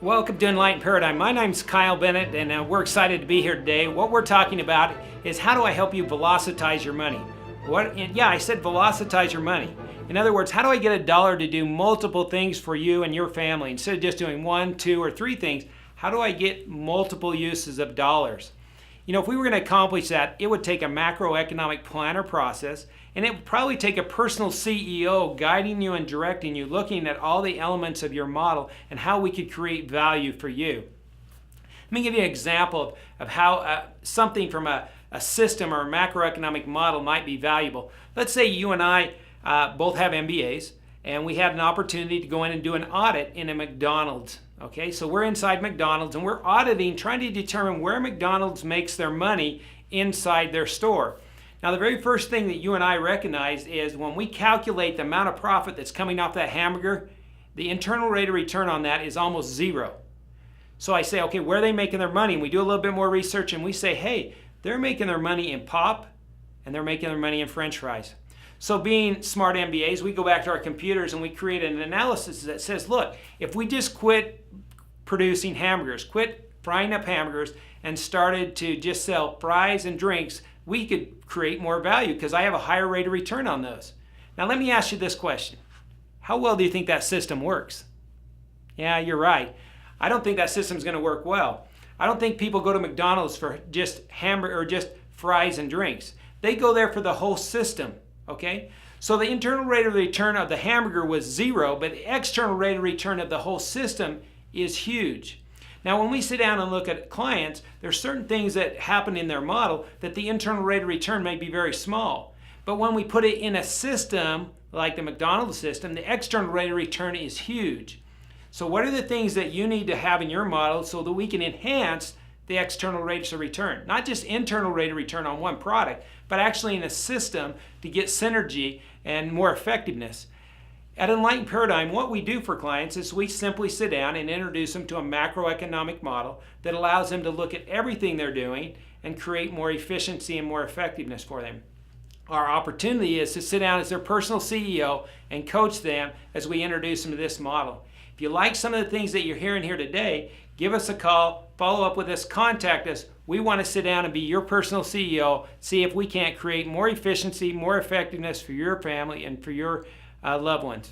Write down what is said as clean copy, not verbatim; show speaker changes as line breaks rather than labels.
Welcome to Enlightened Paradigm. My name's Kyle Bennett, and we're excited to be here today. What we're talking about is how do I help you velocitize your money? Yeah, I said velocitize your money. In other words, how do I get a dollar to do multiple things for you and your family? Instead of just doing one, two, or three things, how do I get multiple uses of dollars? You know, if we were going to accomplish that, it would take a macroeconomic planner process, and it would probably take a personal CEO guiding you and directing you, looking at all the elements of your model and how we could create value for you. Let me give you an example of how something from a system or a macroeconomic model might be valuable. Let's say you and I both have MBAs, and we had an opportunity to go in and do an audit in a Macdonald's. Okay, so we're inside Macdonald's and we're auditing, trying to determine where Macdonald's makes their money inside their store. Now, the very first thing that you and I recognize is when we calculate the amount of profit that's coming off that hamburger, the internal rate of return on that is almost zero. So I say, okay, where are they making their money? And we do a little bit more research and we say, hey, they're making their money in pop and they're making their money in French fries. So being smart MBAs, we go back to our computers and we create an analysis that says, look, if we just quit producing hamburgers, quit frying up hamburgers, and started to just sell fries and drinks, we could create more value because I have a higher rate of return on those. Now let me ask you this question. How well do you think that system works? Yeah, you're right. I don't think that system's going to work well. I don't think people go to McDonald's for just hamburger or just fries and drinks. They go there for the whole system. Okay, so the internal rate of return of the hamburger was zero, but the external rate of return of the whole system is huge. Now, when we sit down and look at clients, there's certain things that happen in their model that the internal rate of return may be very small. But when we put it in a system like the McDonald's system, the external rate of return is huge. So what are the things that you need to have in your model so that we can enhance the external rates of return? Not just internal rate of return on one product, but actually in a system to get synergy and more effectiveness. At Enlightened Paradigm, what we do for clients is we simply sit down and introduce them to a macroeconomic model that allows them to look at everything they're doing and create more efficiency and more effectiveness for them. Our opportunity is to sit down as their personal CEO and coach them as we introduce them to this model. If you like some of the things that you're hearing here today, give us a call, follow up with us, contact us. We want to sit down and be your personal CEO, see if we can't create more efficiency, more effectiveness for your family and for your loved ones.